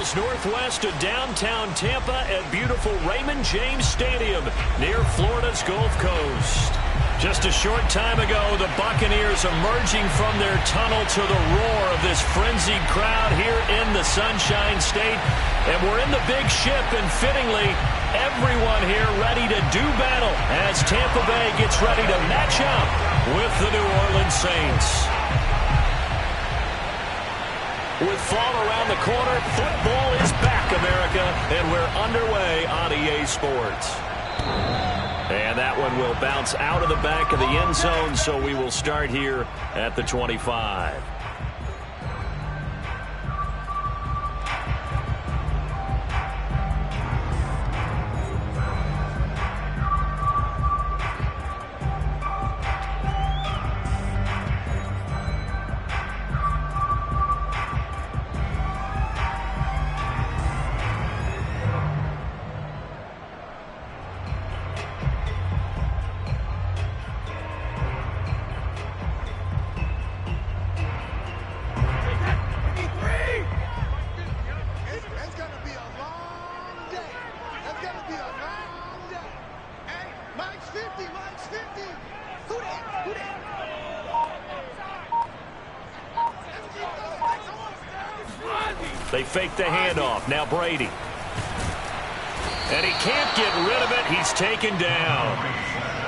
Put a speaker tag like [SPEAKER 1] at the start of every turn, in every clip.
[SPEAKER 1] miles northwest of downtown Tampa at beautiful Raymond James Stadium near Florida's Gulf Coast. Just a short time ago, the Buccaneers emerging from their tunnel to the roar of this frenzied crowd here in the Sunshine State. And we're in the big ship, and fittingly, everyone here ready to do battle as Tampa Bay gets ready to match up with the New Orleans Saints. With fall around the corner, football is back, America, and we're underway on EA Sports. And that one will bounce out of the back of the end zone, so we will start here at the 25. They fake the handoff. Now Brady. And he can't get rid of it. He's taken down.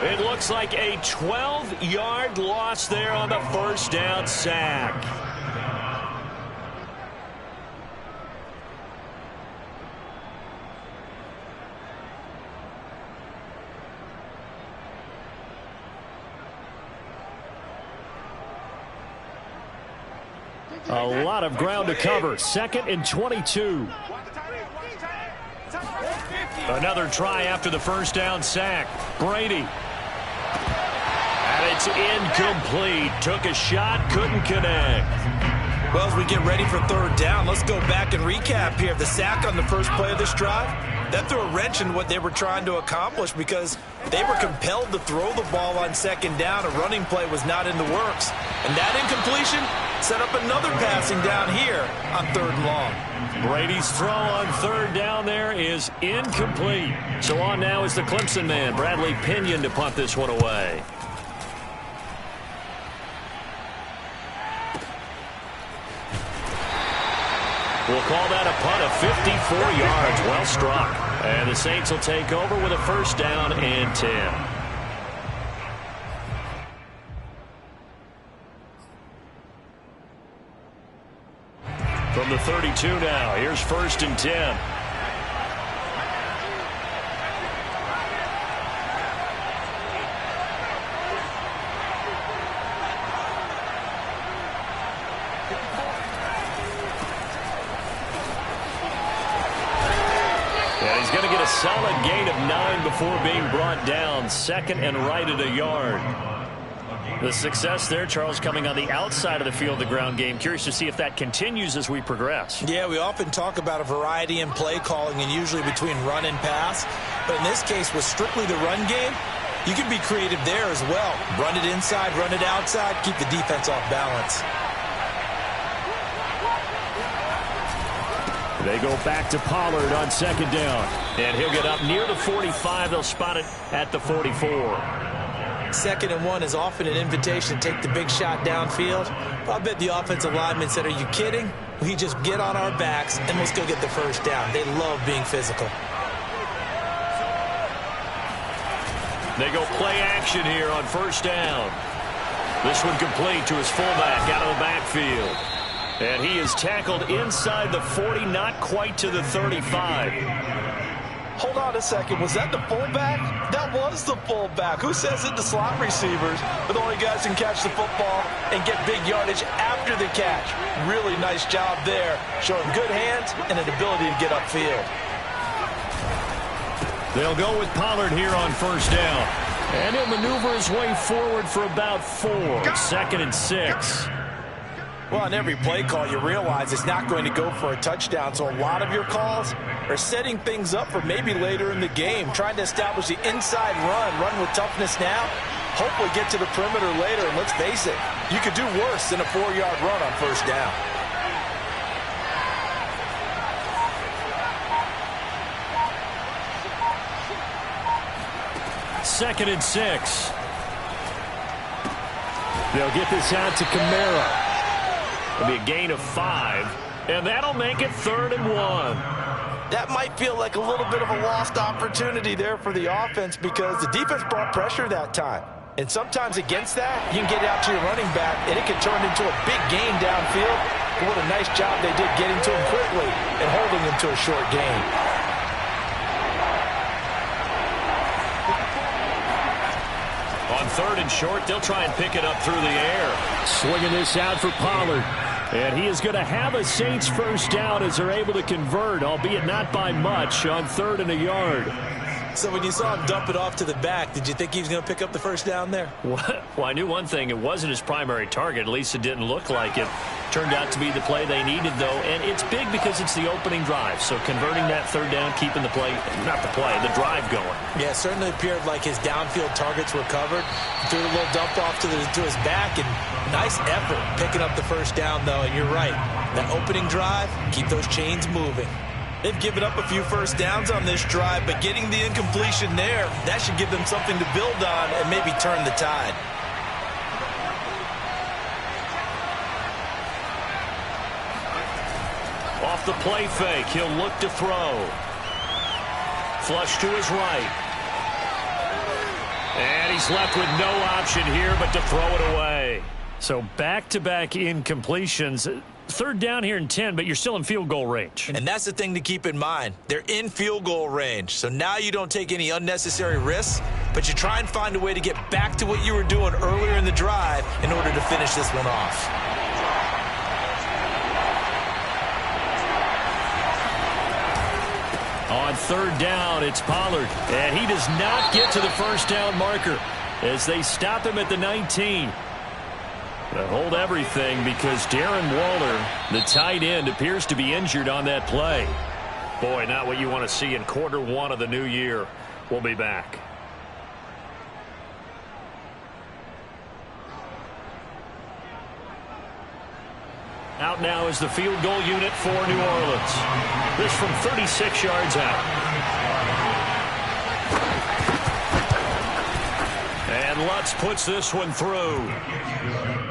[SPEAKER 1] It looks like a 12-yard loss there on the first down sack. A lot of ground to cover. 2nd and 22. Another try after the first down sack. Brady. And it's incomplete. Took a shot, couldn't connect.
[SPEAKER 2] Well, as we get ready for third down, let's go back and recap here. The sack on the first play of this drive, that threw a wrench in what they were trying to accomplish because they were compelled to throw the ball on second down. A running play was not in the works. And that incompletion set up another passing down here on 3rd and long.
[SPEAKER 1] Brady's throw on 3rd down there is incomplete. So on now is the Clemson man, Bradley Pinion, to punt this one away. We'll call that a punt of 54 yards. Well struck. And the Saints will take over with a first down and 10. From the 32 now, here's 1st and 10. And he's going to get a solid gain of 9 before being brought down. 2nd and right at a yard. The success there, Charles, coming on the outside of the field, the ground game. Curious to see if that continues as we progress.
[SPEAKER 2] Yeah, we often talk about a variety in play calling and usually between run and pass. But in this case, with strictly the run game, you can be creative there as well. Run it inside, run it outside, keep the defense off balance.
[SPEAKER 1] They go back to Pollard on 2nd down. And he'll get up near the 45. They'll spot it at the 44.
[SPEAKER 2] 2nd and 1 is often an invitation to take the big shot downfield. I bet the offensive lineman said, are you kidding? We just get on our backs and let's go get the first down. They love being physical.
[SPEAKER 1] They go play action here on 1st down. This one complete to his fullback out of the backfield. And he is tackled inside the 40, not quite to the 35.
[SPEAKER 2] Hold on a second. Was that the fullback? That was the fullback. Who says it to slot receivers? But the only guys can catch the football and get big yardage after the catch. Really nice job there, showing good hands and an ability to get upfield.
[SPEAKER 1] They'll go with Pollard here on 1st down. And he'll maneuver his way forward for about 4. 2nd and 6.
[SPEAKER 2] Well, on every play call, you realize it's not going to go for a touchdown. So a lot of your calls are setting things up for maybe later in the game, trying to establish the inside run with toughness now, hopefully get to the perimeter later. And let's face it, you could do worse than a 4-yard run on 1st down.
[SPEAKER 1] 2nd and 6.
[SPEAKER 3] They'll get this out to Kamara.
[SPEAKER 1] It'll be a gain of 5, and that'll make it 3rd and 1.
[SPEAKER 2] That might feel like a little bit of a lost opportunity there for the offense because the defense brought pressure that time. And sometimes against that, you can get out to your running back, and it can turn into a big gain downfield. But what a nice job they did getting to him quickly and holding him to a short gain.
[SPEAKER 1] On 3rd and short, they'll try and pick it up through the air.
[SPEAKER 3] Swinging this out for Pollard.
[SPEAKER 1] And he is going to have a Saints first down as they're able to convert, albeit not by much, on 3rd and a yard.
[SPEAKER 2] So when you saw him dump it off to the back, did you think he was going to pick up the first down there?
[SPEAKER 1] Well, I knew one thing. It wasn't his primary target. At least it didn't look like it. Turned out to be the play they needed, though. And it's big because it's the opening drive. So converting that 3rd down, keeping the play, not the play, the drive going.
[SPEAKER 2] Yeah, it certainly appeared like his downfield targets were covered. Threw a little dump off to his back, and nice effort picking up the first down, though. And you're right. That opening drive, keep those chains moving. They've given up a few first downs on this drive, but getting the incompletion there, that should give them something to build on and maybe turn the tide.
[SPEAKER 1] Off the play fake, he'll look to throw. Flush to his right. And he's left with no option here but to throw it away. So back-to-back incompletions. 3rd down here and 10, but you're still in field goal range.
[SPEAKER 2] And that's the thing to keep in mind. They're in field goal range. So now you don't take any unnecessary risks, but you try and find a way to get back to what you were doing earlier in the drive in order to finish this one off.
[SPEAKER 1] On 3rd down, it's Pollard. And he does not get to the first down marker as they stop him at the 19. But hold everything because Darren Waller, the tight end, appears to be injured on that play. Boy, not what you want to see in quarter 1 of the new year. We'll be back. Out now is the field goal unit for New Orleans. This from 36 yards out. And Lutz puts this one through.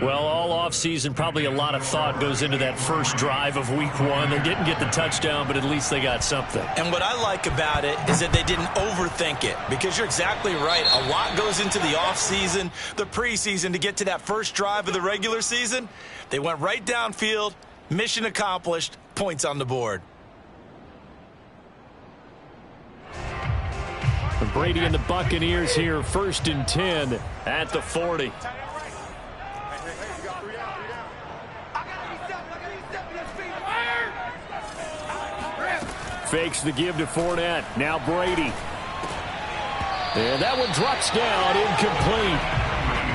[SPEAKER 1] Well, all offseason, probably a lot of thought goes into that first drive of week 1. They didn't get the touchdown, but at least they got something.
[SPEAKER 2] And what I like about it is that they didn't overthink it, because you're exactly right. A lot goes into the offseason, the preseason, to get to that first drive of the regular season. They went right downfield, mission accomplished, points on the board.
[SPEAKER 1] Brady and the Buccaneers here, 1st and 10 at the 40. Fakes the give to Fournette. Now Brady. And that one drops down, incomplete.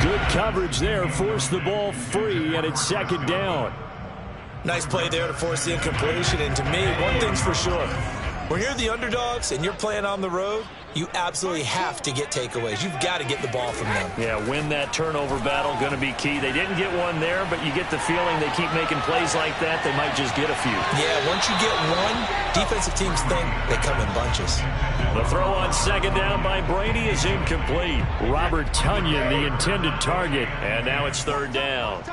[SPEAKER 1] Good coverage there, forced the ball free, and it's 2nd down.
[SPEAKER 2] Nice play there to force the incompletion, and to me, one thing's for sure. When you're the underdogs and you're playing on the road, you absolutely have to get takeaways. You've got to get the ball from them.
[SPEAKER 1] Yeah, win that turnover battle, going to be key. They didn't get one there, but you get the feeling they keep making plays like that, they might just get a few.
[SPEAKER 2] Yeah, once you get one, defensive teams think they come in bunches.
[SPEAKER 1] The throw on 2nd down by Brady is incomplete. Robert Tonyan, the intended target, and now it's 3rd down.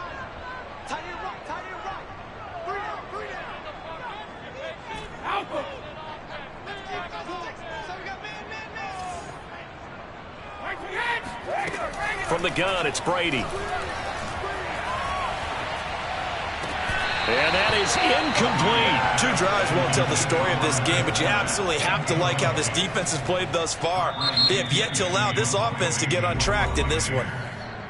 [SPEAKER 1] From the gun, it's Brady. And that is incomplete.
[SPEAKER 2] 2 drives won't tell the story of this game, but you absolutely have to like how this defense has played thus far. They have yet to allow this offense to get untracked in this one.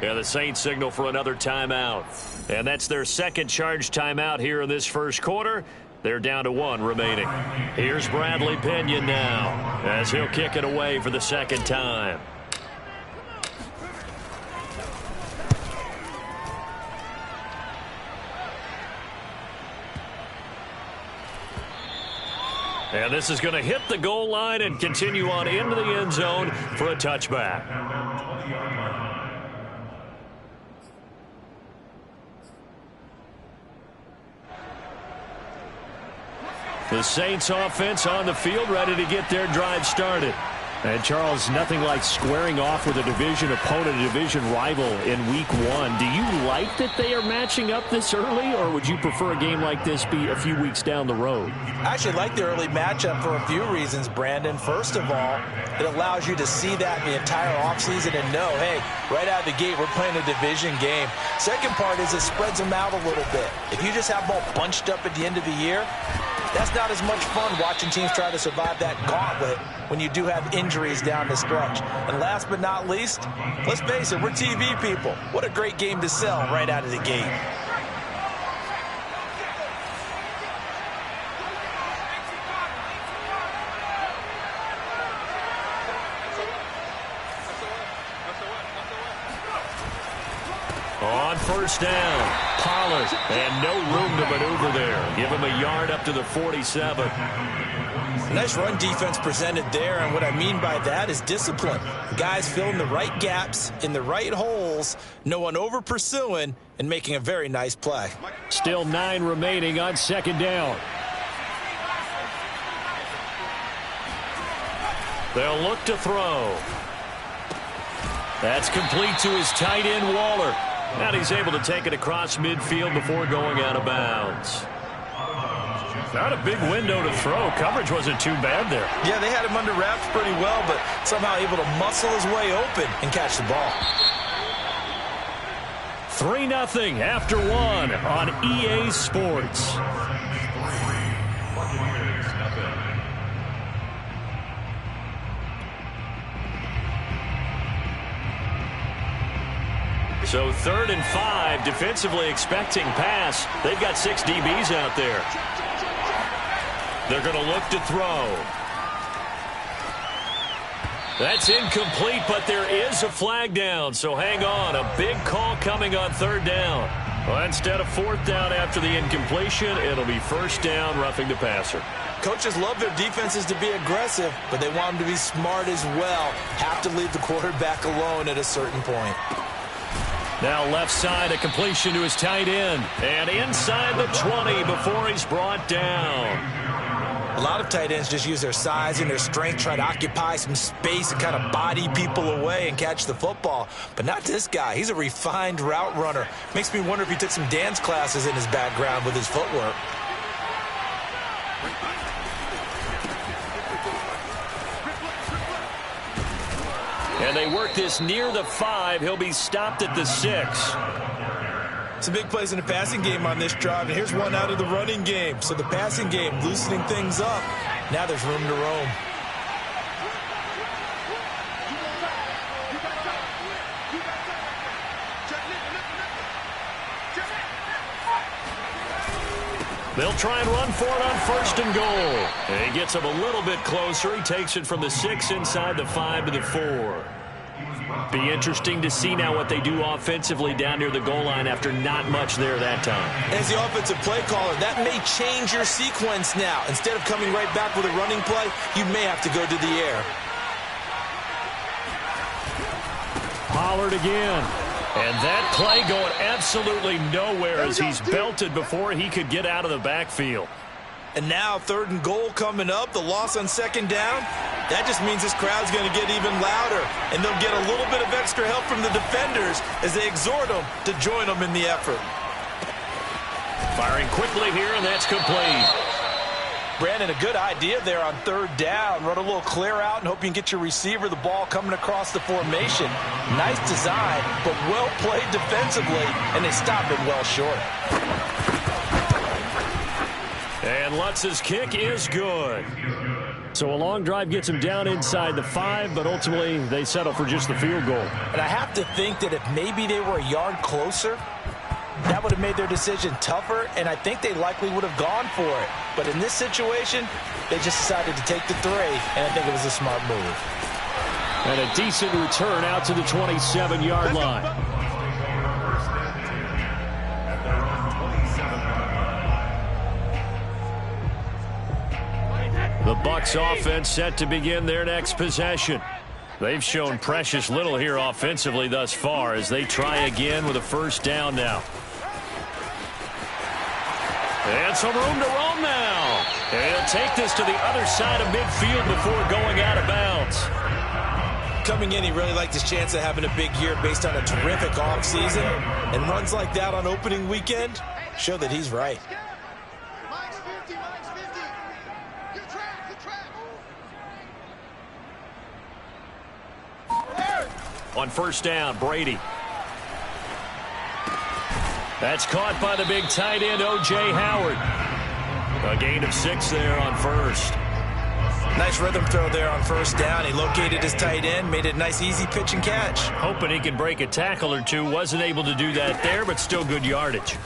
[SPEAKER 1] Yeah, the Saints signal for another timeout. And that's their 2nd charge timeout here in this first quarter. They're down to 1 remaining. Here's Bradley Pinion now as he'll kick it away for the 2nd time. And this is going to hit the goal line and continue on into the end zone for a touchback. The Saints offense on the field, ready to get their drive started.
[SPEAKER 3] And Charles, nothing like squaring off with a division opponent, a division rival in week 1. Do you like that they are matching up this early, or would you prefer a game like this be a few weeks down the road?
[SPEAKER 2] I actually like the early matchup for a few reasons, Brandon. First of all, it allows you to see that the entire offseason and know, hey, right out of the gate, we're playing a division game. Second part is it spreads them out a little bit. If you just have them all bunched up at the end of the year, that's not as much fun watching teams try to survive that gauntlet when you do have injuries down the stretch. And last but not least, let's face it, we're TV people. What a great game to sell right out of the gate.
[SPEAKER 1] On first down, Pollard, and no room to maneuver there. Give him a yard up to the 47.
[SPEAKER 2] Nice run defense presented there, and what I mean by that is discipline. Guys filling the right gaps in the right holes, no one over pursuing, and making a very nice play.
[SPEAKER 3] Still 9 remaining on second down.
[SPEAKER 1] They'll look to throw. That's complete to his tight end, Waller. And he's able to take it across midfield before going out of bounds. Not a big window to throw. Coverage wasn't too bad there.
[SPEAKER 2] Yeah, they had him under wraps pretty well, but somehow able to muscle his way open and catch the ball.
[SPEAKER 1] 3-0 after 1 on EA Sports. So 3rd and 5, defensively expecting pass. They've got 6 DBs out there. They're going to look to throw. That's incomplete, but there is a flag down, so hang on. A big call coming on 3rd down. Well, instead of 4th down after the incompletion, it'll be 1st down, roughing the passer.
[SPEAKER 2] Coaches love their defenses to be aggressive, but they want them to be smart as well. Have to leave the quarterback alone at a certain point.
[SPEAKER 1] Now left side, a completion to his tight end. And inside the 20 before he's brought down.
[SPEAKER 2] A lot of tight ends just use their size and their strength, try to occupy some space and kind of body people away and catch the football. But not this guy. He's a refined route runner. Makes me wonder if he took some dance classes in his background with his footwork.
[SPEAKER 1] And they work this near the 5. He'll be stopped at the 6.
[SPEAKER 2] Some big plays in the passing game on this drive, and here's one out of the running game. So the passing game loosening things up. Now there's room to roam.
[SPEAKER 1] They'll try and run for it on 1st and goal. And he gets him a little bit closer. He takes it from the 6 inside the 5 to the 4. Be interesting to see now what they do offensively down near the goal line after not much there that time.
[SPEAKER 2] As the offensive play caller, that may change your sequence now. Instead of coming right back with a running play, you may have to go to the air.
[SPEAKER 1] Pollard again. And that play going absolutely nowhere as he's belted before he could get out of the backfield.
[SPEAKER 2] And now 3rd and goal coming up. The loss on 2nd down. That just means this crowd's going to get even louder. And they'll get a little bit of extra help from the defenders as they exhort them to join them in the effort.
[SPEAKER 1] Firing quickly here, and that's complete.
[SPEAKER 2] Brandon, a good idea there on 3rd down. Run a little clear out and hope you can get your receiver the ball coming across the formation. Nice design, but well played defensively, and they stopped it well short.
[SPEAKER 1] And Lutz's kick is good.
[SPEAKER 3] So a long drive gets him down inside the 5, but ultimately they settle for just the field goal.
[SPEAKER 2] And I have to think that if maybe they were a yard closer, that would have made their decision tougher, and I think they likely would have gone for it. But in this situation, they just decided to take the 3, and I think it was a smart move.
[SPEAKER 3] And a decent return out to the 27-yard line.
[SPEAKER 1] The Bucs offense set to begin their next possession. They've shown precious little here offensively thus far as they try again with a 1st down now. And some room to roam now. And he'll take this to the other side of midfield before going out of bounds.
[SPEAKER 2] coming in, he really liked his chance of having a big year based on a terrific offseason. And runs like that on opening weekend show that he's right.
[SPEAKER 1] On first down, Brady. That's caught by the big tight end, O.J. Howard. A gain of 6 there on first.
[SPEAKER 2] Nice rhythm throw there on first down. He located his tight end, made it a nice easy pitch and catch.
[SPEAKER 1] Hoping he could break a tackle or two. Wasn't able to do that there, but still good yardage.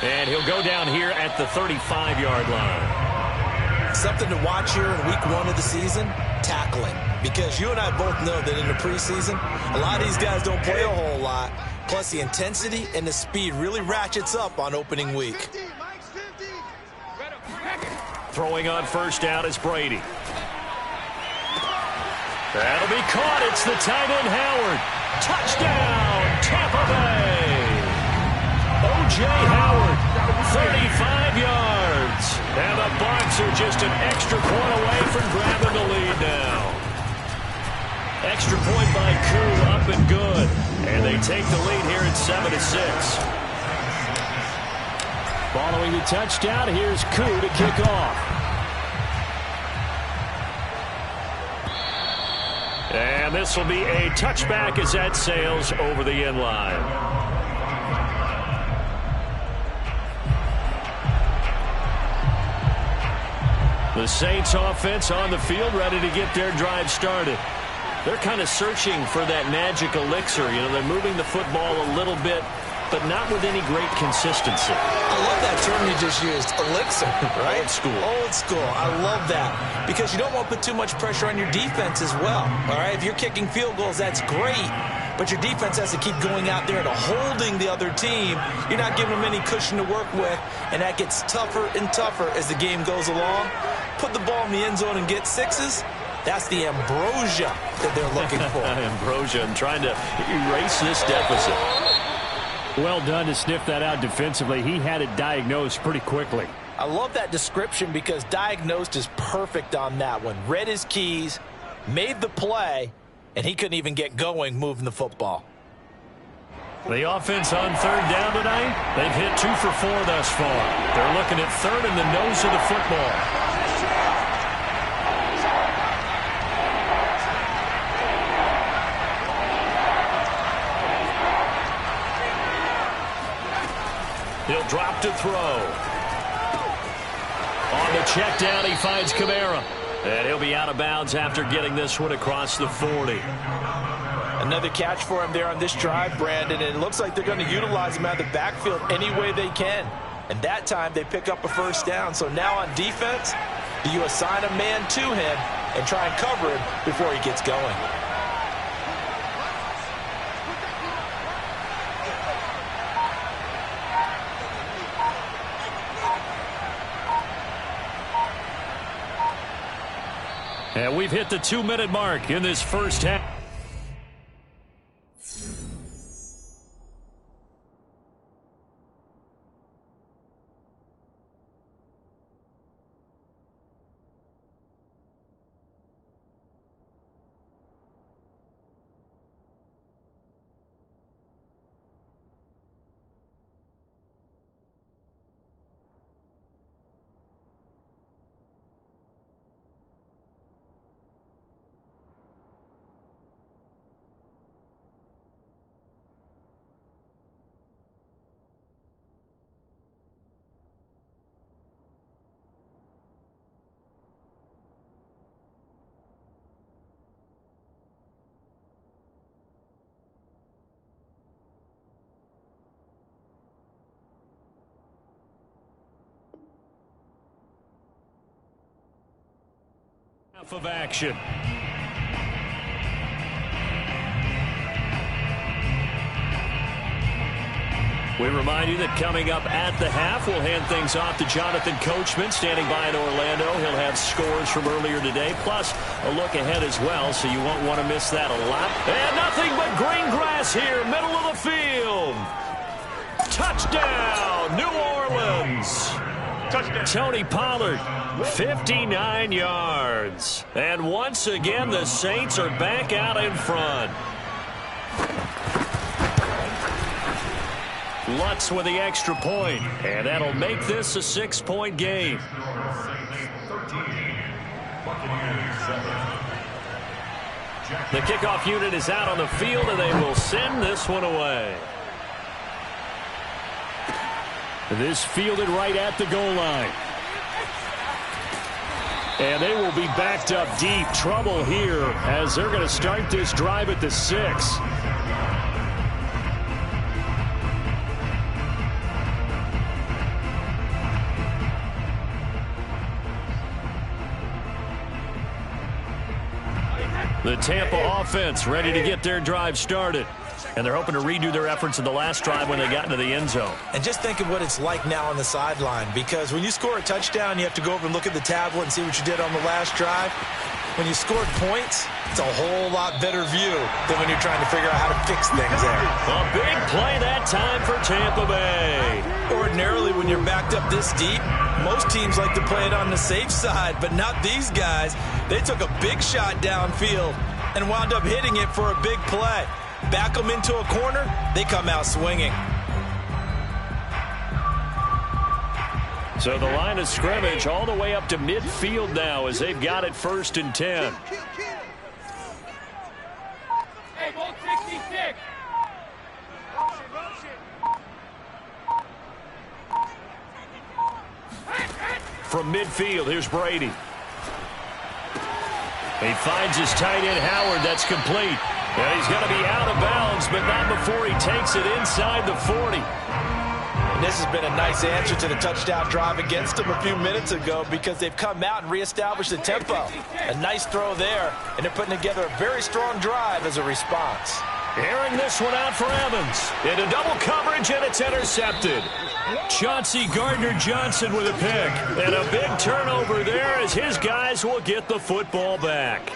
[SPEAKER 1] And he'll go down here at the 35-yard line.
[SPEAKER 2] Something to watch here in week 1 of the season, tackling. Because you and I both know that in the preseason, a lot of these guys don't play a whole lot. Plus, the intensity and the speed really ratchets up on opening week.
[SPEAKER 1] Throwing on first down is Brady. That'll be caught. It's the tight end, Howard. Touchdown, Tampa Bay. O.J. Howard, 35 yards. And the Bucs are just an extra point away from grabbing the lead now. Extra point by Koo, up and good. And they take the lead here at 7-6.
[SPEAKER 3] Following the touchdown, here's Koo to kick off.
[SPEAKER 1] And this will be a touchback as that sails over the end line. The Saints offense on the field, ready to get their drive started. They're kind of searching for that magic elixir. You know, they're moving the football a little bit, but not with any great consistency.
[SPEAKER 2] I love that term you just used, elixir, right?
[SPEAKER 1] Old school.
[SPEAKER 2] Old school. I love that because you don't want to put too much pressure on your defense as well, all right? If you're kicking field goals, that's great, but your defense has to keep going out there to holding the other team. You're not giving them any cushion to work with, and that gets tougher and tougher as the game goes along. Put the ball in the end zone and get 6s. That's the ambrosia that they're looking for.
[SPEAKER 1] Ambrosia and trying to erase this deficit.
[SPEAKER 3] Well done to sniff that out defensively. He had it diagnosed pretty quickly.
[SPEAKER 2] I love that description because diagnosed is perfect on that one. Read his keys, made the play, and he couldn't even get going moving the football.
[SPEAKER 1] The offense on third down tonight, they've hit 2 for 4 thus far. They're looking at third in the nose of the football. He'll drop to throw. On the check down, he finds Kamara. And he'll be out of bounds after getting this one across the 40.
[SPEAKER 2] Another catch for him there on this drive, Brandon. And it looks like they're going to utilize him out of the backfield any way they can. And that time they pick up a first down. So now on defense, do you assign a man to him and try and cover him before he gets going?
[SPEAKER 1] And we've hit the 2-minute mark in this first half. Of action. We remind you that coming up at the half, we'll hand things off to Jonathan Coachman, standing by in Orlando. He'll have scores from earlier today, plus a look ahead as well, so you won't want to miss that a lot. And nothing but green grass here, middle of the field. Touchdown, New Orleans. Tony Pollard, 59 yards. And once again, the Saints are back out in front. Lutz with the extra point, and that'll make this a 6-point game. The kickoff unit is out on the field, and they will send this one away.
[SPEAKER 3] This fielded right at the goal line. And they will be backed up deep. Trouble here as they're going to start this drive at the 6.
[SPEAKER 1] The Tampa offense ready to get their drive started. And they're hoping to redo their efforts in the last drive when they got into the end zone.
[SPEAKER 2] And just think of what it's like now on the sideline, because when you score a touchdown, you have to go over and look at the tablet and see what you did on the last drive. When you scored points, it's a whole lot better view than when you're trying to figure out how to fix things there.
[SPEAKER 1] A big play that time for Tampa Bay.
[SPEAKER 2] Ordinarily, when you're backed up this deep, most teams like to play it on the safe side, but not these guys. They took a big shot downfield and wound up hitting it for a big play. Back them into a corner, they come out swinging.
[SPEAKER 1] So the line of scrimmage all the way up to midfield now as they've got it 1st and 10.
[SPEAKER 4] Hey, ball 66.
[SPEAKER 1] From midfield, here's Brady. He finds his tight end, Howard. That's complete. And he's going to be out of bounds, but not before he takes it inside the 40.
[SPEAKER 2] And this has been a nice answer to the touchdown drive against them a few minutes ago, because they've come out and reestablished the tempo. A nice throw there, and they're putting together a very strong drive as a response.
[SPEAKER 1] Airing this one out for Evans. Into double coverage, and it's intercepted. Chauncey Gardner-Johnson with a pick. And a big turnover there as his guys will get the football back.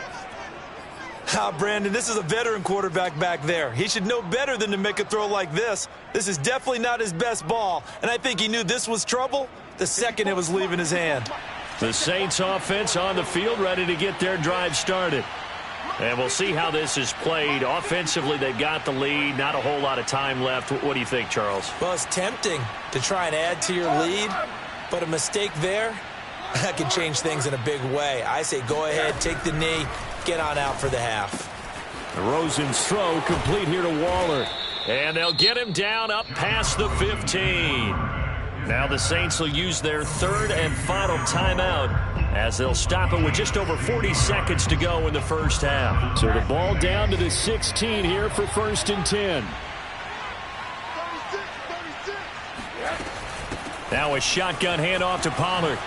[SPEAKER 2] Brandon, this is a veteran quarterback back there. He should know better than to make a throw like this. This is definitely not his best ball, and I think he knew this was trouble the second it was leaving his hand.
[SPEAKER 1] The Saints offense on the field ready to get their drive started. And we'll see how this is played. Offensively, they've got the lead. Not a whole lot of time left. What do you think, Charles?
[SPEAKER 2] Well, it's tempting to try and add to your lead, but a mistake there, that can change things in a big way. I say go ahead, take the knee, get on out for the half.
[SPEAKER 1] Rosen's throw complete here to Waller. And they'll get him down up past the 15. Now the Saints will use their 3rd and final timeout as they'll stop it with just over 40 seconds to go in the first half.
[SPEAKER 3] So the ball down to the 16 here for 1st and 10.
[SPEAKER 1] Now a shotgun handoff to Pollard.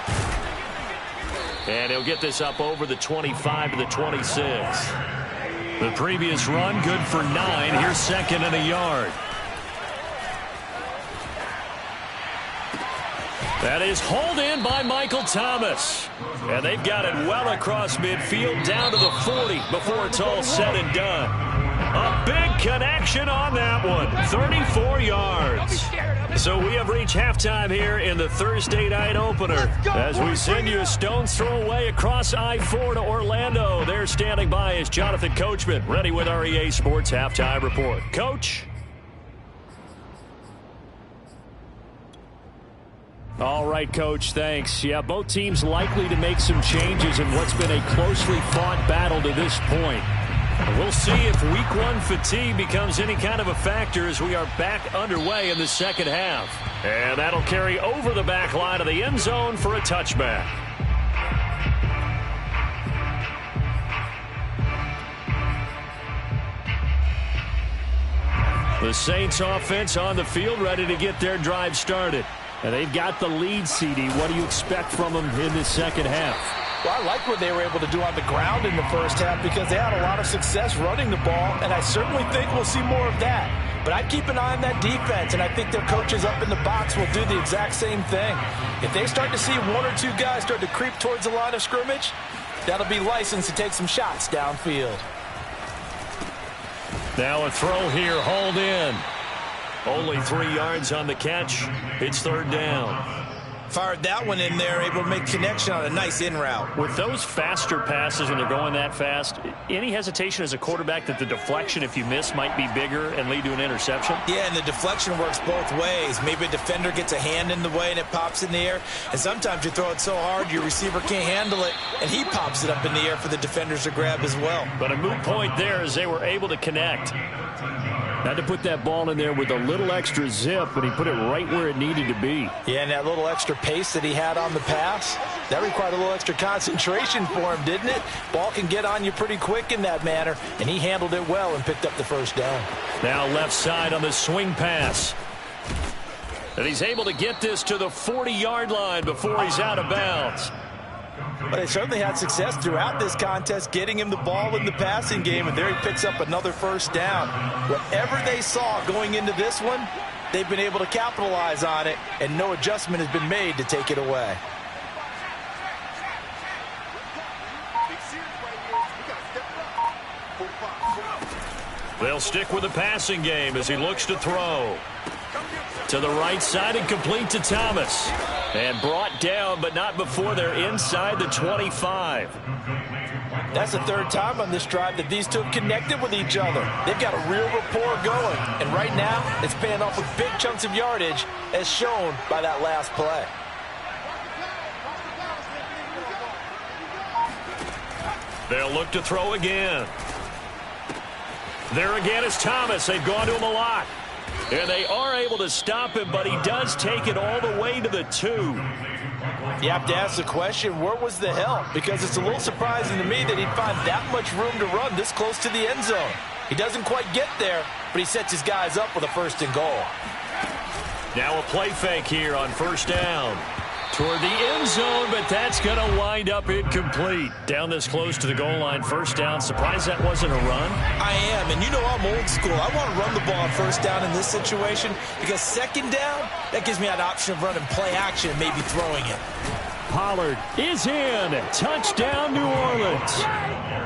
[SPEAKER 1] And he'll get this up over the 25 to the 26. The previous run good for 9. Here's 2nd and a yard. That is hauled in by Michael Thomas. And they've got it well across midfield down to the 40 before it's all said and done. A big connection on that one. 34 yards. So we have reached halftime here in the Thursday night opener as we send you a stone's throw away across I-4 to Orlando. There standing by is Jonathan Coachman, ready with our EA Sports Halftime Report. Coach?
[SPEAKER 3] All right, Coach, thanks. Yeah, both teams likely to make some changes in what's been a closely fought battle to this point.
[SPEAKER 1] We'll see if Week 1 fatigue becomes any kind of a factor as we are back underway in the second half. And that'll carry over the back line of the end zone for a touchback. The Saints offense on the field ready to get their drive started.
[SPEAKER 3] And they've got the lead, CD. What do you expect from them in the second half?
[SPEAKER 2] Well, I like what they were able to do on the ground in the first half because they had a lot of success running the ball, and I certainly think we'll see more of that. But I'd keep an eye on that defense, and I think their coaches up in the box will do the exact same thing. If they start to see 1 or 2 guys start to creep towards the line of scrimmage, that'll be licensed to take some shots downfield.
[SPEAKER 1] Now a throw here, hauled in. Only 3 yards on the catch. It's 3rd down.
[SPEAKER 2] Fired that one in there, able to make connection on a nice in route.
[SPEAKER 1] With those faster passes when they're going that fast, any hesitation as a quarterback that the deflection, if you miss, might be bigger and lead to an interception?
[SPEAKER 2] Yeah, and the deflection works both ways. Maybe a defender gets a hand in the way and it pops in the air. And sometimes you throw it so hard your receiver can't handle it, and he pops it up in the air for the defenders to grab as well.
[SPEAKER 1] But a moot point there as they were able to connect.
[SPEAKER 3] Had to put that ball in there with a little extra zip, but he put it right where it needed to be.
[SPEAKER 2] Yeah, and that little extra pace that he had on the pass, that required a little extra concentration for him, didn't it? Ball can get on you pretty quick in that manner, and he handled it well and picked up the first down.
[SPEAKER 1] Now left side on the swing pass. And he's able to get this to the 40-yard line before he's out of bounds.
[SPEAKER 2] But they certainly had success throughout this contest, getting him the ball in the passing game, and there he picks up another first down. Whatever they saw going into this one, they've been able to capitalize on it, and no adjustment has been made to take it away.
[SPEAKER 1] They'll stick with the passing game as he looks to throw. To the right side and complete to Thomas. And brought down, but not before they're inside the 25.
[SPEAKER 2] That's the third time on this drive that these two have connected with each other. They've got a real rapport going. And right now, it's paying off with big chunks of yardage, as shown by that last play.
[SPEAKER 1] They'll look to throw again. There again is Thomas. They've gone to him a lot. And they are able to stop him, but he does take it all the way to the 2.
[SPEAKER 2] You have to ask the question, where was the help? Because it's a little surprising to me that he'd find that much room to run this close to the end zone. He doesn't quite get there, but he sets his guys up with a first and goal.
[SPEAKER 1] Now a play fake here on first down. Toward the end zone, but that's going to wind up incomplete. Down this close to the goal line, first down. Surprised that wasn't a run?
[SPEAKER 2] I am, and you know I'm old school. I want to run the ball on first down in this situation because second down, that gives me an option of running play action and maybe throwing it.
[SPEAKER 3] Pollard is in. Touchdown, New Orleans.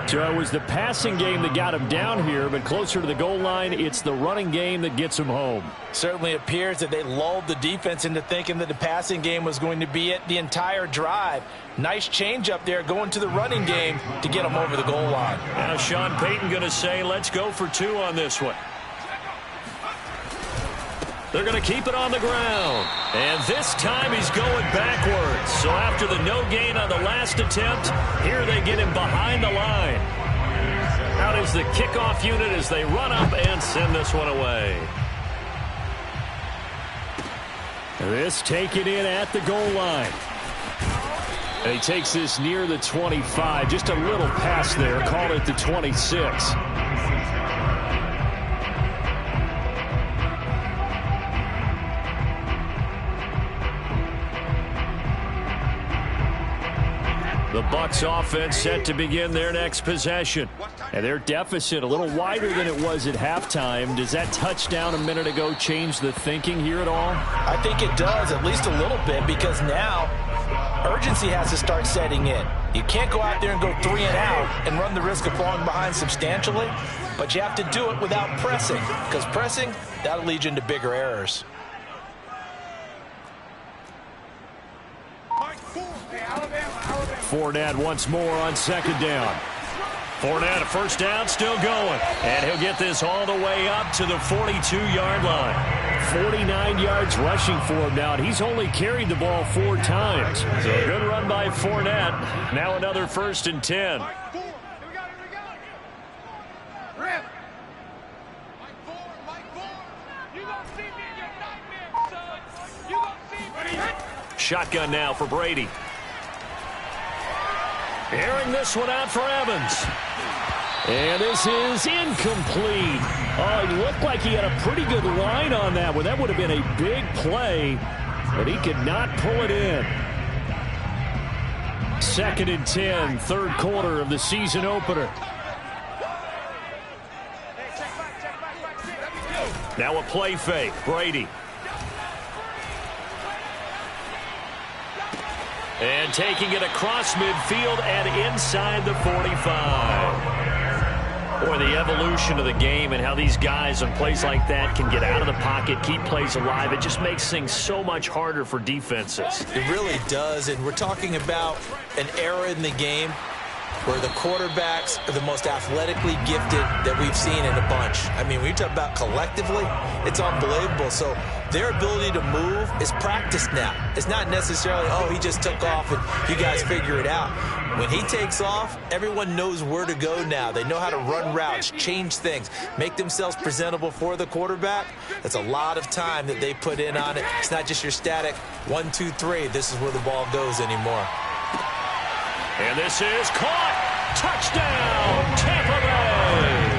[SPEAKER 3] So it was the passing game that got him down here, but closer to the goal line, it's the running game that gets him home.
[SPEAKER 2] Certainly appears that they lulled the defense into thinking that the passing game was going to be it the entire drive. Nice change up there going to the running game to get them over the goal line.
[SPEAKER 1] Now Sean Payton going to say, let's go for 2 on this one. They're going to keep it on the ground. And this time he's going backwards. So after the no gain on the last attempt, here they get him behind the line. Out is the kickoff unit as they run up and send this one away.
[SPEAKER 3] This taken in at the goal line. And he takes this near the 25. Just a little pass there. Call it the 26.
[SPEAKER 1] The Bucs offense set to begin their next possession.
[SPEAKER 3] And their deficit a little wider than it was at halftime. Does that touchdown a minute ago change the thinking here at all?
[SPEAKER 2] I think it does, at least a little bit, because now urgency has to start setting in. You can't go out there and go 3 and out and run the risk of falling behind substantially, but you have to do it without pressing, because pressing, that'll lead you into bigger errors.
[SPEAKER 3] Fournette once more on second down.
[SPEAKER 1] Fournette, a first down, still going. And he'll get this all the way up to the 42-yard line.
[SPEAKER 3] 49 yards rushing for him now, and he's only carried the ball 4 times.
[SPEAKER 1] So a good run by Fournette. Now another 1st and 10. Shotgun now for Brady. Airing this one out for Evans.
[SPEAKER 3] And this is incomplete. Oh, he looked like he had a pretty good line on that one. That would have been a big play, but he could not pull it in. 2nd and 10, third quarter of the season opener.
[SPEAKER 1] Now a play fake. Brady. And taking it across midfield and inside the 45. Boy, the evolution of the game and how these guys on plays like that can get out of the pocket, keep plays alive, it just makes things so much harder for defenses.
[SPEAKER 2] It really does, and we're talking about an era in the game where the quarterbacks are the most athletically gifted that we've seen in a bunch. I mean, when you talk about collectively, it's unbelievable. So their ability to move is practiced now. It's not necessarily, oh, he just took off and you guys figure it out. When he takes off, everyone knows where to go now. They know how to run routes, change things, make themselves presentable for the quarterback. That's a lot of time that they put in on it. It's not just your static 1, 2, 3. This is where the ball goes anymore.
[SPEAKER 1] And this is caught. Touchdown, Tampa Bay.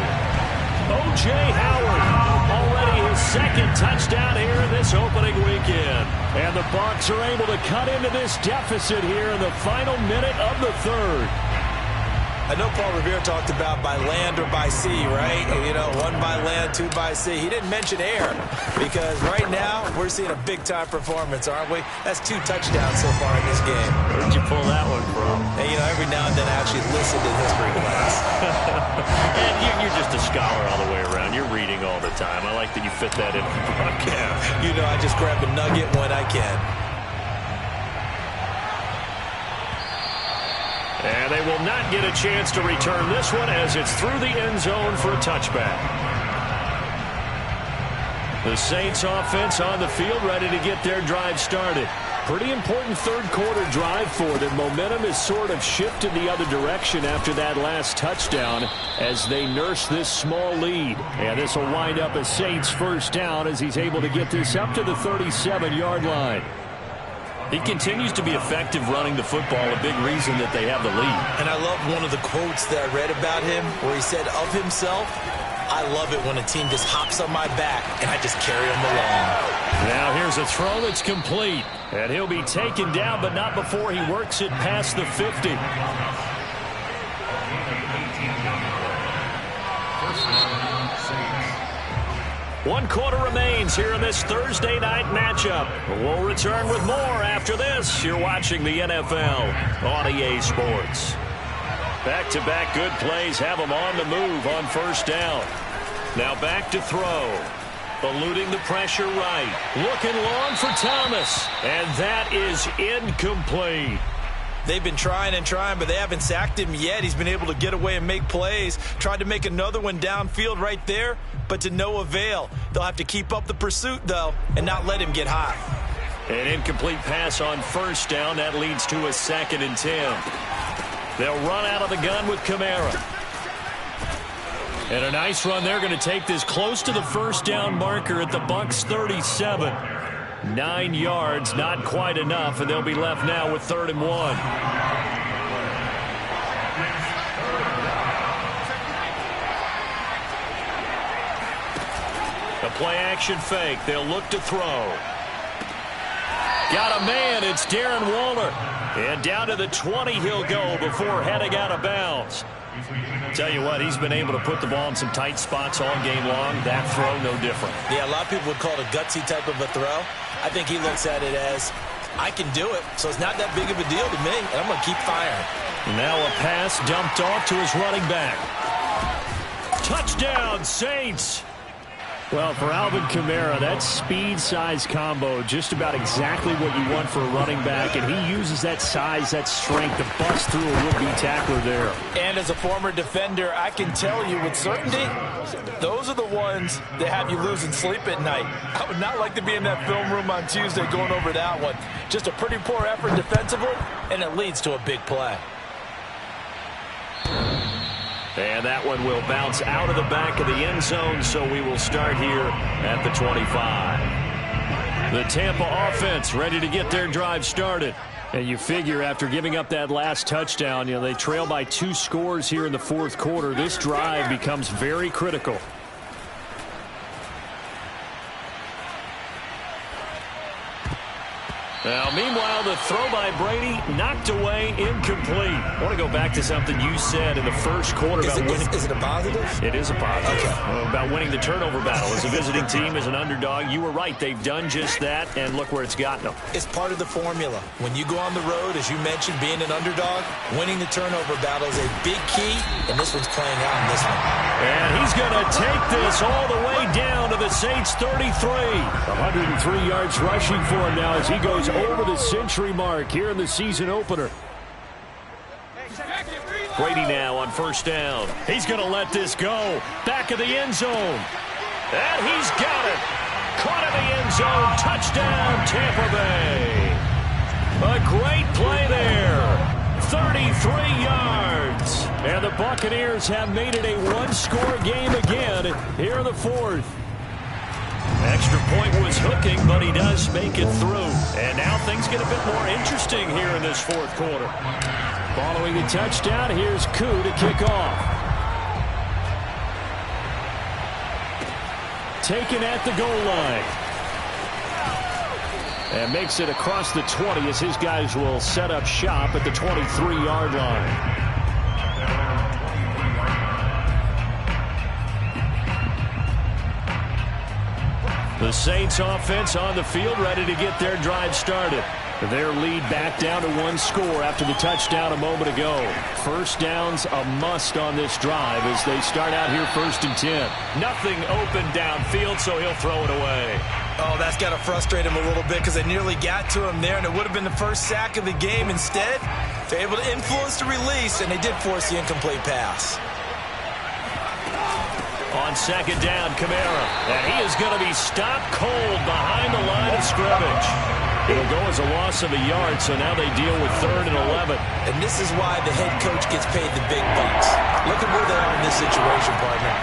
[SPEAKER 1] O.J. Howard, already his second touchdown here in this opening weekend. And the Bucs are able to cut into this deficit here in the final minute of the third.
[SPEAKER 2] I know Paul Revere talked about by land or by sea, right? You know, 1 by land, 2 by sea. He didn't mention air because right now we're seeing a big-time performance, aren't we? That's 2 touchdowns so far in this game.
[SPEAKER 1] Where'd you pull that one from?
[SPEAKER 2] And, you know, every now and then I actually listen to history class.
[SPEAKER 1] And you're just a scholar all the way around. You're reading all the time. I like that you fit that in the broadcast.
[SPEAKER 2] You know, I just grab a nugget when I can.
[SPEAKER 1] And they will not get a chance to return this one as it's through the end zone for a touchback. The Saints offense on the field ready to get their drive started. Pretty important third quarter drive for them. Momentum has sort of shifted the other direction after that last touchdown as they nurse this small lead. And this will wind up a Saints first down as he's able to get this up to the 37-yard line. He continues to be effective running the football, a big reason that they have the lead.
[SPEAKER 2] And I love one of the quotes that I read about him where he said of himself, I love it when a team just hops on my back and I just carry them along.
[SPEAKER 1] Now here's a throw that's complete. And he'll be taken down, but not before he works it past the 50. One quarter remains here in this Thursday night matchup. We'll return with more after this. You're watching the NFL on EA Sports. Back-to-back good plays have them on the move on first down. Now back to throw. Eluding the pressure right. Looking long for Thomas. And that is incomplete.
[SPEAKER 2] They've been trying and trying, but they haven't sacked him yet. He's been able to get away and make plays. Tried to make another one downfield right there, but to no avail. They'll have to keep up the pursuit, though, and not let him get hot.
[SPEAKER 1] An incomplete pass on first down. That leads to a 2nd and 10. They'll run out of the gun with Kamara. And a nice run. They're going to take this close to the first down marker at the Bucs 37. 9 yards, not quite enough, and they'll be left now with 3rd and 1. A play-action fake. They'll look to throw. Got a man. It's Darren Waller. And down to the 20 he'll go before heading out of bounds. Tell you what, he's been able to put the ball in some tight spots all game long. That throw, no different.
[SPEAKER 2] Yeah, a lot of people would call it a gutsy type of a throw. I think he looks at it as, I can do it, so it's not that big of a deal to me, and I'm going to keep firing.
[SPEAKER 1] Now a pass dumped off to his running back. Touchdown, Saints! Well, for Alvin Kamara, that speed-size combo, just about exactly what you want for a running back, and he uses that size, that strength to bust through a would-be tackler there.
[SPEAKER 2] And as a former defender, I can tell you with certainty, those are the ones that have you losing sleep at night. I would not like to be in that film room on Tuesday going over that one. Just a pretty poor effort defensively, and it leads to a big play.
[SPEAKER 1] And that one will bounce out of the back of the end zone, so we will start here at the 25. The Tampa offense ready to get their drive started. And you figure after giving up that last touchdown, they trail by 2 scores here in the 4th quarter. This drive becomes very critical. Now, meanwhile, the throw by Brady knocked away, incomplete. I want to go back to something you said in the first quarter about winning.
[SPEAKER 2] Is it a positive?
[SPEAKER 1] It is a positive.
[SPEAKER 2] Okay.
[SPEAKER 1] About winning the turnover battle. As a visiting team, as an underdog, you were right. They've done just that, and look where it's gotten them.
[SPEAKER 2] It's part of the formula. When you go on the road, as you mentioned, being an underdog, winning the turnover battle is a big key, and this one's playing out in this one.
[SPEAKER 1] And he's going to take this all the way down to the Saints' 33. 103 yards rushing for him now as he goes over the century mark here in the season opener. Brady now on first down. He's going to let this go. Back of the end zone. And he's got it. Caught in the end zone. Touchdown, Tampa Bay. A great play there. 33 yards. And the Buccaneers have made it a one-score game again here in the fourth. Extra point was hooking, but he does make it through. And now things get a bit more interesting here in this fourth quarter. Following the touchdown, here's Koo to kick off. Taken at the goal line. And makes it across the 20 as his guys will set up shop at the 23-yard line. The Saints offense on the field, ready to get their drive started. Their lead back down to one score after the touchdown a moment ago. First down's a must on this drive as they start out here 1st and 10. Nothing open downfield, so he'll throw it away.
[SPEAKER 2] Oh, that's got to frustrate him a little bit because they nearly got to him there, and it would have been the first sack of the game. Instead, they're able to influence the release, and they did force the incomplete pass.
[SPEAKER 1] On second down, Kamara. And he is going to be stopped cold behind the line of scrimmage. It'll go as a loss of a yard, so now they deal with 3rd and 11.
[SPEAKER 2] And this is why the head coach gets paid the big bucks. Look at where they are in this situation, partner.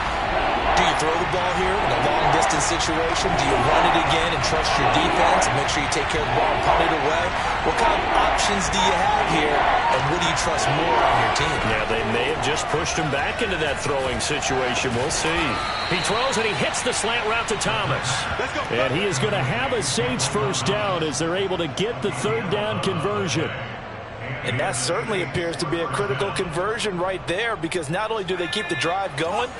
[SPEAKER 2] Do you throw the ball here in a long-distance situation? Do you run it again and trust your defense and make sure you take care of the ball and punt it away? What kind of options do you have here, and what do you trust more on your team?
[SPEAKER 1] Yeah, they may have just pushed him back into that throwing situation. We'll see. He throws, and he hits the slant route to Thomas. And he is going to have a Saints first down as they're able to get the 3rd down conversion.
[SPEAKER 2] And that certainly appears to be a critical conversion right there because not only do they keep the drive going,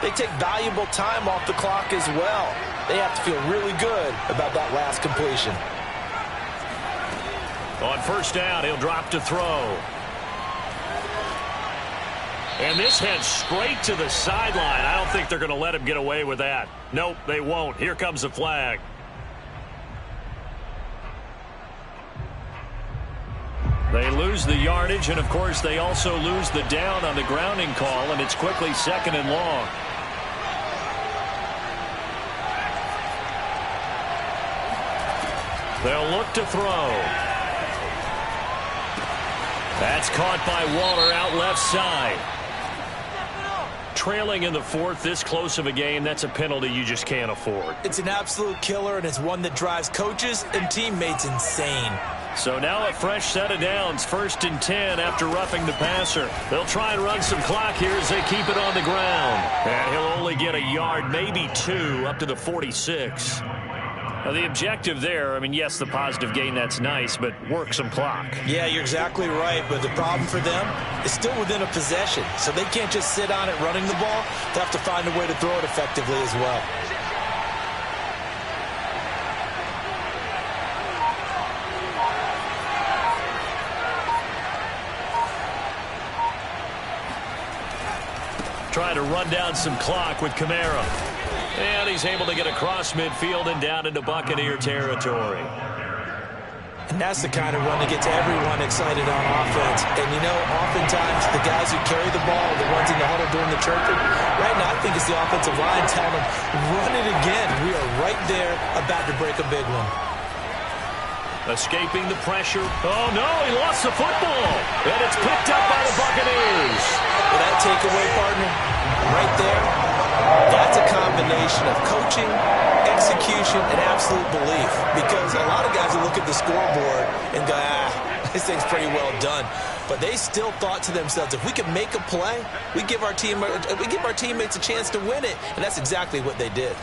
[SPEAKER 2] they take valuable time off the clock as well. They have to feel really good about that last completion.
[SPEAKER 1] On first down, he'll drop to throw. And this heads straight to the sideline. I don't think they're going to let him get away with that. Nope, they won't. Here comes the flag. They lose the yardage, and, of course, they also lose the down on the grounding call, and it's quickly 2nd and long. They'll look to throw. That's caught by Waller out left side. Trailing in the fourth, this close of a game, that's a penalty you just can't afford.
[SPEAKER 2] It's an absolute killer, and it's one that drives coaches and teammates insane.
[SPEAKER 1] So now a fresh set of downs, 1st and 10 after roughing the passer. They'll try and run some clock here as they keep it on the ground. And he'll only get a yard, maybe 2, up to the 46. Now, the objective there, I mean, yes, the positive gain, that's nice, but work some clock.
[SPEAKER 2] Yeah, you're exactly right, but the problem for them is still within a possession, so they can't just sit on it running the ball. They have to find a way to throw it effectively as well.
[SPEAKER 1] Trying to run down some clock with Kamara. And he's able to get across midfield and down into Buccaneer territory.
[SPEAKER 2] And that's the kind of run that gets everyone excited on offense. And, you know, oftentimes the guys who carry the ball, the ones in the huddle doing the chirping, right now I think it's the offensive line telling them, run it again. We are right there about to break a big one.
[SPEAKER 1] Escaping the pressure. Oh, no, he lost the football. And it's picked up by the Buccaneers.
[SPEAKER 2] Well, that takeaway, partner, right there, that's a combination of coaching, execution, and absolute belief. Because a lot of guys will look at the scoreboard and go, this thing's pretty well done. But they still thought to themselves, if we can make a play, we give our teammates a chance to win it. And that's exactly what they did.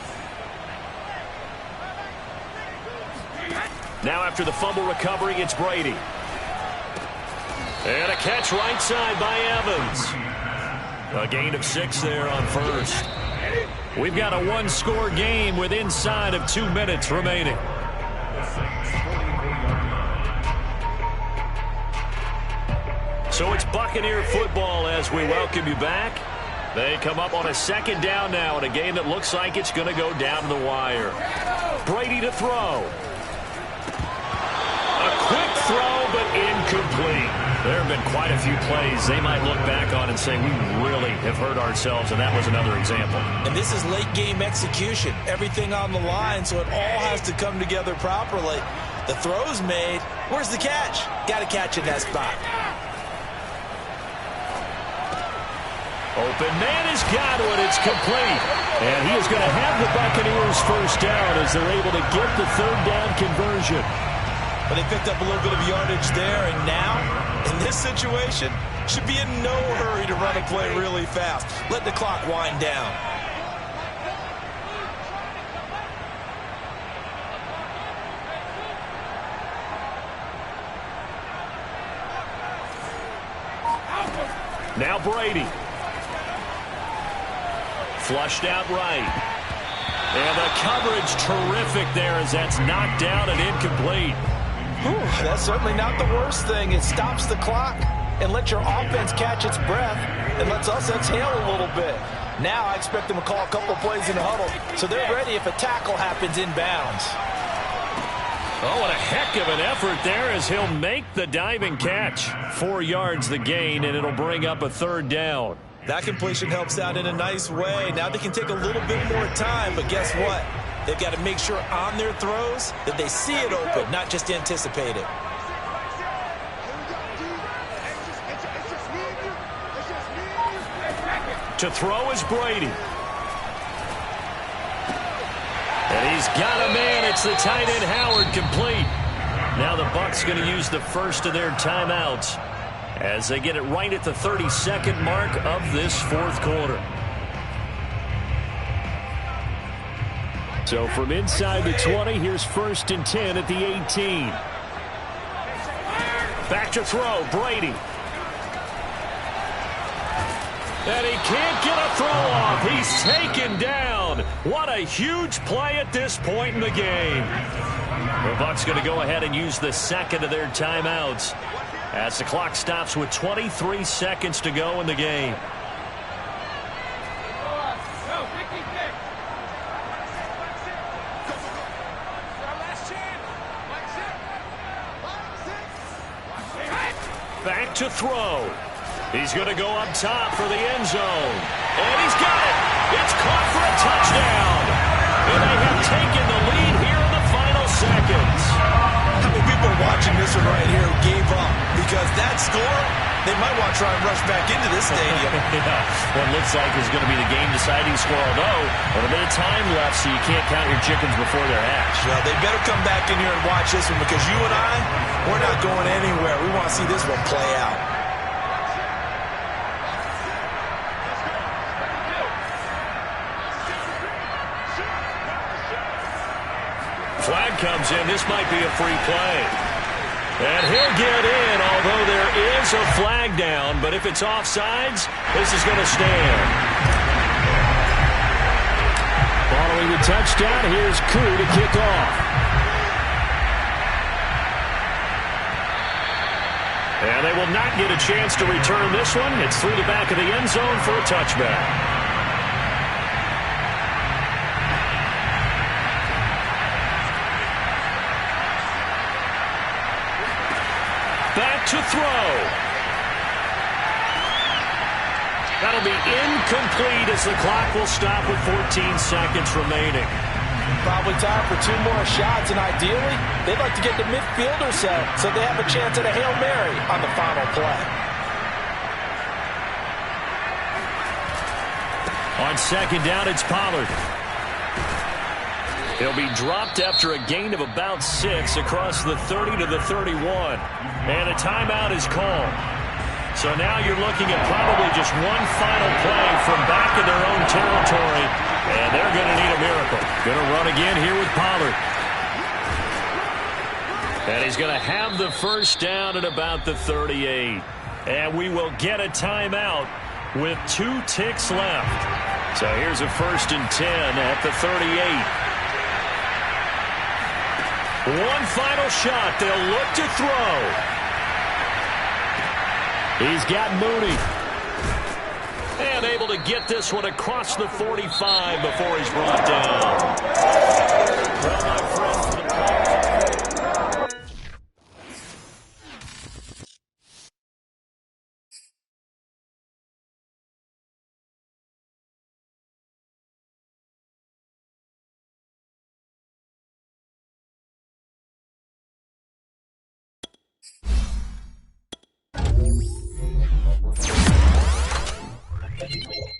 [SPEAKER 1] Now after the fumble recovery, it's Brady. And a catch right side by Evans. A gain of 6 there on first. We've got a one-score game with inside of 2 minutes remaining. So it's Buccaneer football as we welcome you back. They come up on a second down now in a game that looks like it's going to go down to the wire. Brady to throw. A quick throw, but incomplete. There have been quite a few plays they might look back on and say, we really have hurt ourselves, and that was another example.
[SPEAKER 2] And this is late-game execution. Everything on the line, so it all has to come together properly. The throw's made. Where's the catch? Got to catch in that spot.
[SPEAKER 1] Open man has got it. It's complete. And he is going to have the Buccaneers first down as they're able to get the third down conversion.
[SPEAKER 2] But they picked up a little bit of yardage there, and now, in this situation, should be in no hurry to run a play really fast. Let the clock wind down.
[SPEAKER 1] Now Brady. Flushed out right. And the coverage terrific there as that's knocked down and incomplete.
[SPEAKER 2] Whew, that's certainly not the worst thing. It stops the clock and lets your offense catch its breath and lets us exhale a little bit. Now I expect them to call a couple of plays in the huddle so they're ready if a tackle happens inbounds.
[SPEAKER 1] Oh, what a heck of an effort there as he'll make the diving catch. 4 yards the gain, and it'll bring up a third down.
[SPEAKER 2] That completion helps out in a nice way. Now they can take a little bit more time, but guess what? They've got to make sure on their throws that they see it open, not just anticipate it.
[SPEAKER 1] To throw is Brady. And he's got a man. It's the tight end Howard complete. Now the Bucs going to use the first of their timeouts as they get it right at the 32nd mark of this fourth quarter. So from inside the 20, here's 1st and 10 at the 18. Back to throw, Brady. And he can't get a throw off. He's taken down. What a huge play at this point in the game. The Bucs going to go ahead and use the second of their timeouts as the clock stops with 23 seconds to go in the game. Back to throw. He's going to go up top for the end zone. And he's got it. It's caught for a touchdown. And they have taken the lead here in the final seconds.
[SPEAKER 2] How many people are watching this one right here who gave up? Because that score, they might want to try and rush back into this stadium.
[SPEAKER 1] Yeah, what looks like is going to be the game-deciding score, although a bit of time left, so you can't count your chickens before they're hatched.
[SPEAKER 2] Well, they better come back in here and watch this one because you and I, we're not going anywhere. We want to see this one play out.
[SPEAKER 1] Flag comes in. This might be a free play. And he'll get in, although there is a flag down. But if it's offsides, this is going to stand. Following the touchdown, here's Koo to kick off. And they will not get a chance to return this one. It's through the back of the end zone for a touchback. Back to throw. That'll be incomplete as the clock will stop with 14 seconds remaining.
[SPEAKER 2] Probably time for 2 more shots, and ideally, they'd like to get the midfielder set so they have a chance at a Hail Mary on the final play.
[SPEAKER 1] On second down, it's Pollard. He'll be dropped after a gain of about 6 across the 30 to the 31. And a timeout is called. So now you're looking at probably just one final play from back in their own territory. And they're going to need a miracle. Going to run again here with Pollard. And he's going to have the first down at about the 38.
[SPEAKER 3] And we will get a timeout with 2 ticks left.
[SPEAKER 1] So here's a 1st and 10 at the 38.
[SPEAKER 3] One final shot. They'll look to throw. He's got Mooney.
[SPEAKER 1] And able to get this one across the 45 before he's brought down. Well, my friends, the
[SPEAKER 5] Thank you.